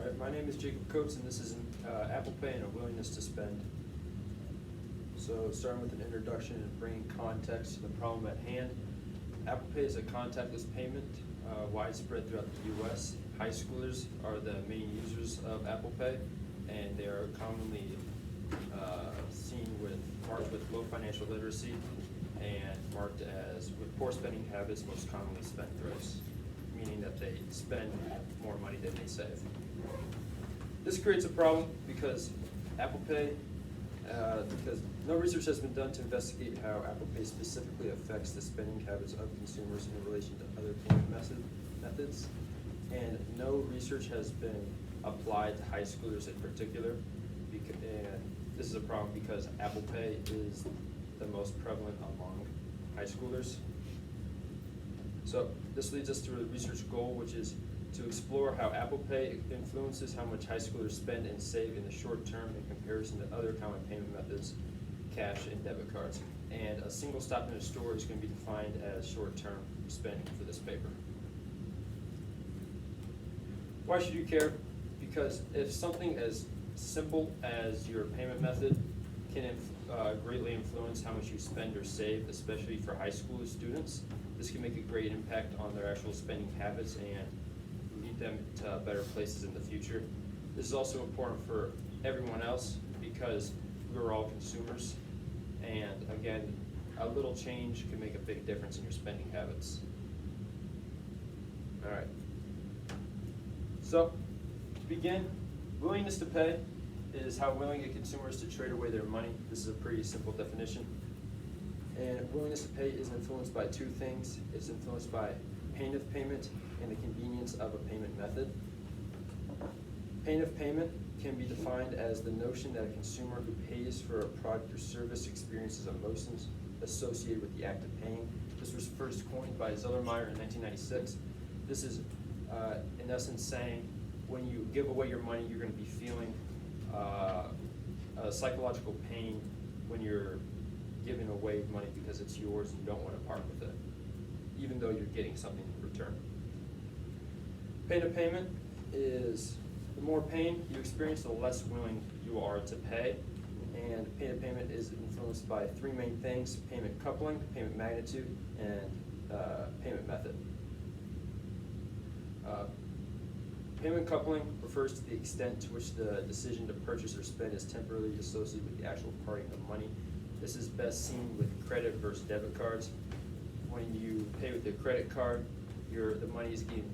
Alright, my name is Jacob Coates, and this is Apple Pay and a willingness to spend. So, starting with an introduction and bringing context to the problem at hand. Apple Pay is a contactless payment widespread throughout the U.S. High schoolers are the main users of Apple Pay, and they are commonly marked with low financial literacy and marked as with poor spending habits, most commonly spendthrifts, meaning that they spend more money than they save. This creates a problem because Apple Pay, because no research has been done to investigate how Apple Pay specifically affects the spending habits of consumers in relation to other payment methods, and no research has been applied to high schoolers in particular. And this is a problem because Apple Pay is the most prevalent among high schoolers. So this leads us to a research goal, which is to explore how Apple Pay influences how much high schoolers spend and save in the short term in comparison to other common payment methods, cash and debit cards. And a single stop in a store is going to be defined as short-term spending for this paper. Why should you care? Because if something as simple as your payment method can greatly influence how much you spend or save, especially for high school students, this can make a great impact on their actual spending habits and lead them to better places in the future. This is also important for everyone else because we're all consumers, and again, a little change can make a big difference in your spending habits. All right. So, to begin, willingness to pay is how willing a consumer is to trade away their money. This is a pretty simple definition. And willingness to pay is influenced by two things. It's influenced by pain of payment and the convenience of a payment method. Pain of payment can be defined as the notion that a consumer who pays for a product or service experiences emotions associated with the act of paying. This was first coined by Zellermeyer in 1996. This is, in essence, saying when you give away your money, you're going to be feeling a psychological pain when you're giving away money because it's yours and you don't want to part with it, even though you're getting something in return. Pain of payment is the more pain you experience, the less willing you are to pay. And pain of payment is influenced by three main things: payment coupling, payment magnitude, and payment method. Payment coupling refers to the extent to which the decision to purchase or spend is temporarily associated with the actual parting of money. This is best seen with credit versus debit cards. When you pay with a credit card, the money is getting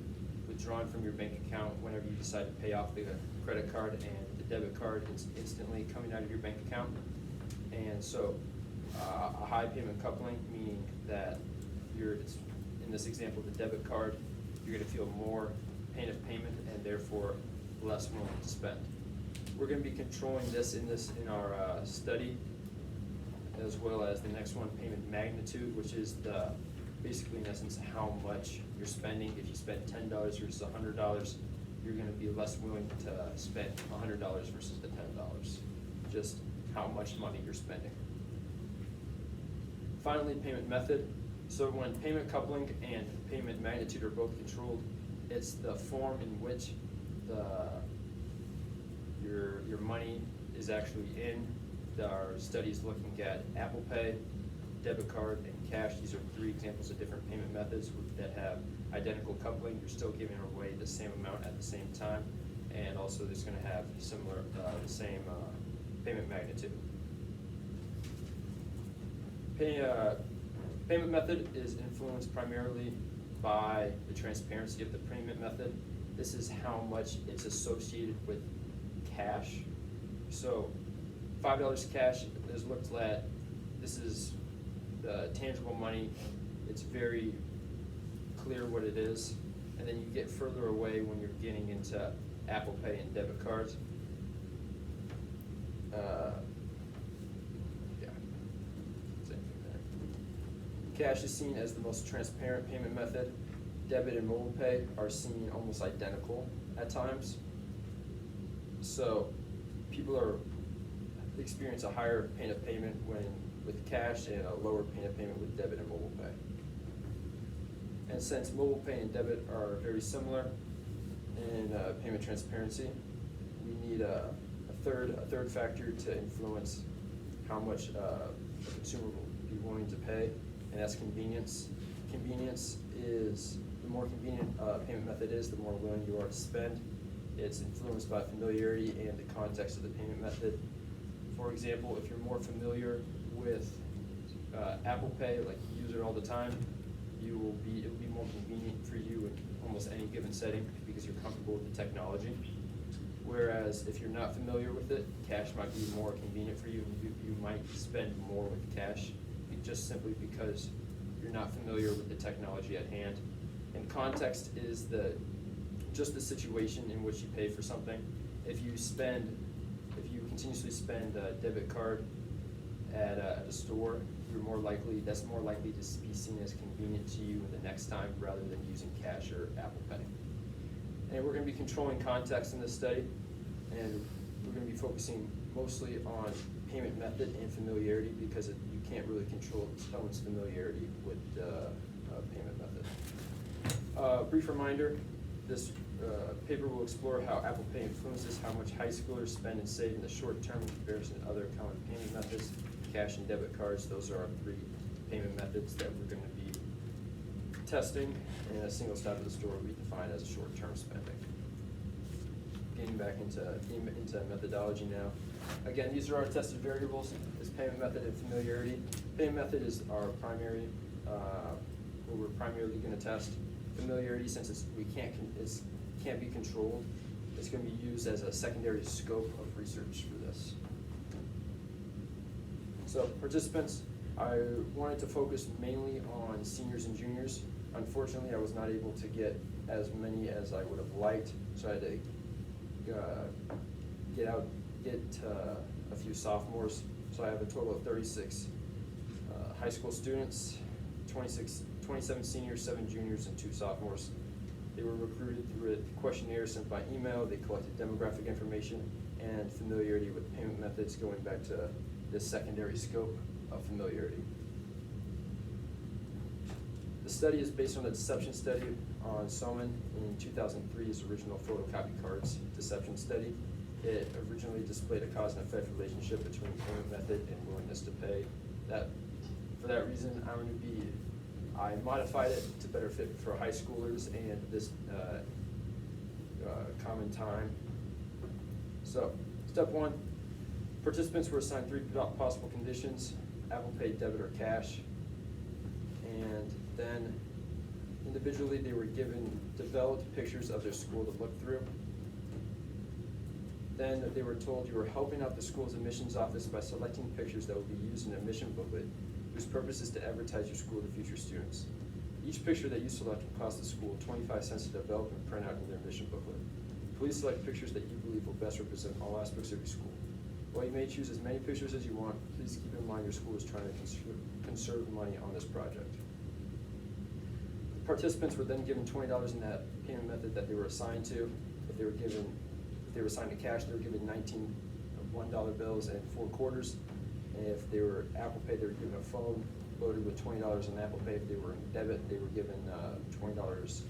withdrawn from your bank account whenever you decide to pay off the credit card, and the debit card is instantly coming out of your bank account. And so a high payment coupling, meaning that in this example, the debit card, you're going to feel more pain of payment and therefore less willing to spend. We're going to be controlling this in our study, as well as the next one, payment magnitude, which is basically in essence how much you're spending. If you spend $10 versus $100, you're going to be less willing to spend $100 versus the $10. Just how much money you're spending. Finally, payment method. So when payment coupling and payment magnitude are both controlled, it's the form in which your money is actually in. Our study is looking at Apple Pay, debit card, and cash. These are three examples of different payment methods that have identical coupling. You're still giving away the same amount at the same time, and also it's going to have similar, the same payment magnitude. Payment method is influenced primarily by the transparency of the payment method. This is how much it's associated with cash. So $5 cash is looked at. This is the tangible money. It's very clear what it is. And then you get further away when you're getting into Apple Pay and debit cards. Same thing there. Cash is seen as the most transparent payment method. Debit and mobile pay are seen almost identical at times. So people experience a higher pain of payment with cash and a lower pain of payment with debit and mobile pay. And since mobile pay and debit are very similar, in payment transparency. We need a third factor to influence how much a consumer will be willing to pay, and that's convenience. Convenience is, the more convenient a payment method is, the more willing you are to spend. It's influenced by familiarity and the context of the payment method. For example, if you're more familiar with Apple Pay, like you use it all the time, it will be more convenient for you in almost any given setting because you're comfortable with the technology. Whereas if you're not familiar with it, cash might be more convenient for you, and you might spend more with cash just simply because you're not familiar with the technology at hand. And context is just the situation in which you pay for something. If you continuously spend a debit card at a store, that's more likely to be seen as convenient to you the next time rather than using cash or Apple Pay. And we're going to be controlling context in this study, and we're going to be focusing mostly on payment method and familiarity because you can't really control someone's familiarity with payment method. Brief reminder, this paper will explore how Apple Pay influences how much high schoolers spend and save in the short term in comparison to other common payment methods, cash and debit cards. Those are our three payment methods that we're going to be testing, and a single stop at the store will be defined as a short-term spending. Getting back into methodology now. Again, these are our tested variables: is payment method and familiarity. Payment method is our primary, what we're primarily going to test. Familiarity, since it can't be controlled, it's going to be used as a secondary scope of research for this. So participants, I wanted to focus mainly on seniors and juniors. Unfortunately, I was not able to get as many as I would have liked, so I had to get a few sophomores. So I have a total of 36 high school students, 27 seniors, 7 juniors, and 2 sophomores. They were recruited through a questionnaire sent by email. They collected demographic information and familiarity with payment methods, going back to this secondary scope of familiarity. The study is based on the deception study on Soman in 2003's original photocopy cards deception study. It originally displayed a cause and effect relationship between payment method and willingness to pay. For that reason, I modified it to better fit for high schoolers and this common time. So, step 1, participants were assigned 3 possible conditions: Apple Pay, debit, or cash. And then individually they were given developed pictures of their school to look through. Then they were told you were helping out the school's admissions office by selecting pictures that will be used in an admission booklet whose purpose is to advertise your school to future students. Each picture that you select will cost the school 25 cents to develop and print out in their admission booklet. Please select pictures that you believe will best represent all aspects of your school. While you may choose as many pictures as you want, please keep in mind your school is trying to conserve money on this project. The participants were then given $20 in that payment method that they were assigned to. If they were assigned to cash, they were given 19 $1 bills and 4 quarters. And if they were Apple Pay, they were given a phone loaded with $20 in Apple Pay. If they were in debit, they were given $20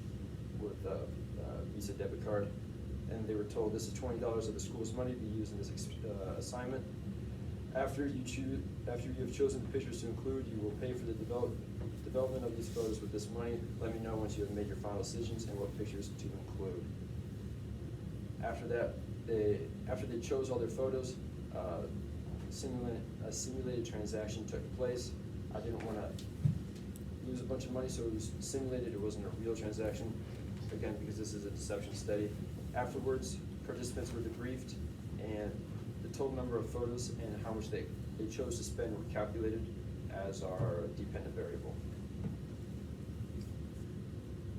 with a Visa debit card. And they were told this is $20 of the school's money to be used in this assignment. After you have chosen the pictures to include, you will pay for the development of these photos with this money. Let me know once you have made your final decisions and what pictures to include. After they chose all their photos, a simulated transaction took place. I didn't want to lose a bunch of money, so it was simulated. It wasn't a real transaction, again, because this is a deception study. Afterwards, participants were debriefed, and the total number of photos and how much they chose to spend were calculated as our dependent variable.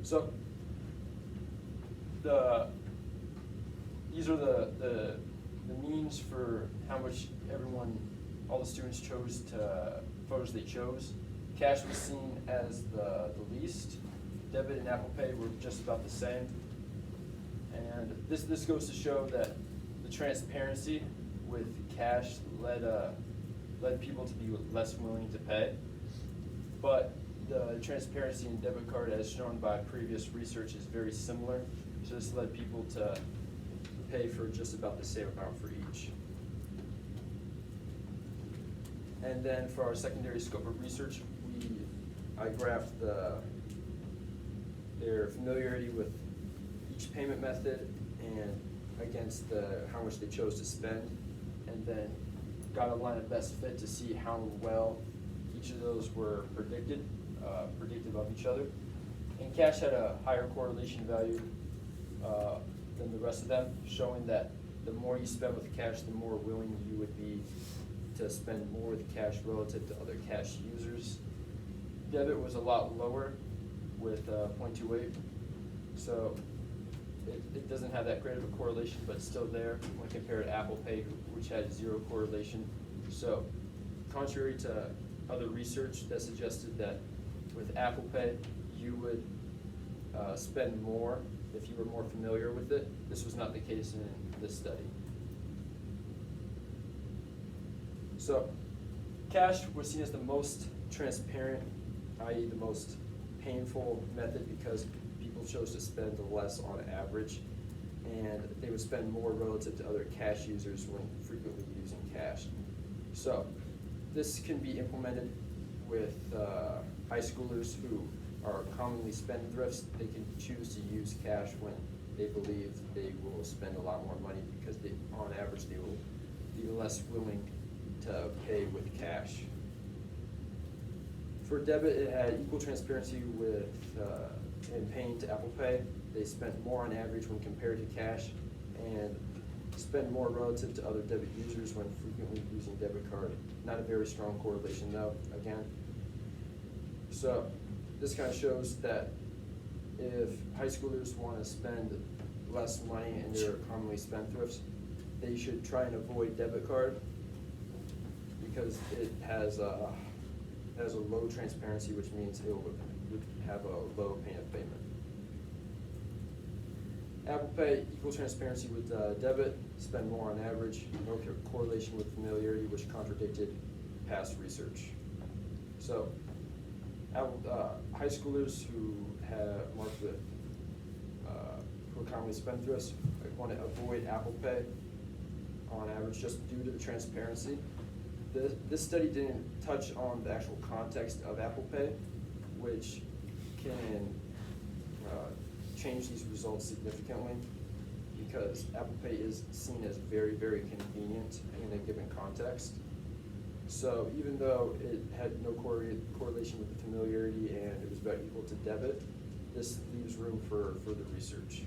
So these are the means for how much all the students chose photos they chose. Cash was seen as the least. Debit and Apple Pay were just about the same. And this goes to show that the transparency with cash led people to be less willing to pay. But the transparency in debit card, as shown by previous research, is very similar So this led people to pay for just about the same amount for each. And then for our secondary scope of research, I graphed their familiarity with each payment method and against how much they chose to spend, and then got a line of best fit to see how well each of those were predictive of each other. And cash had a higher correlation value than the rest of them, showing that the more you spend with cash, the more willing you would be to spend more with cash relative to other cash users. Debit was a lot lower with 0.28, so it doesn't have that great of a correlation, but it's still there when compared to Apple Pay, which had zero correlation. So contrary to other research that suggested that with Apple Pay, you would spend more if you were more familiar with it, this was not the case in this study. So cash was seen as the most transparent, i.e. the most painful method, because people chose to spend less on average, and they would spend more relative to other cash users when frequently using cash. So this can be implemented with high schoolers who are commonly spendthrifts. They can choose to use cash when they believe they will spend a lot more money, because on average they will be less willing to pay with cash. For debit, it had equal transparency with in paying to Apple Pay. They spent more on average when compared to cash, and spend more relative to other debit users when frequently using debit card. Not a very strong correlation though, again. So this kind of shows that if high schoolers want to spend less money and they're commonly spendthrifts, they should try and avoid debit card, because it has a low transparency, which means it would have a low pain of payment. Apple Pay, equal transparency with debit, spend more on average, no correlation with familiarity, which contradicted past research. So high schoolers who have marked with who are commonly spendthrifts want to avoid Apple Pay on average, just due to the transparency. This study didn't touch on the actual context of Apple Pay, which can change these results significantly, because Apple Pay is seen as very, very convenient in a given context. So even though it had no correlation with the familiarity and it was about equal to debit, this leaves room for further research.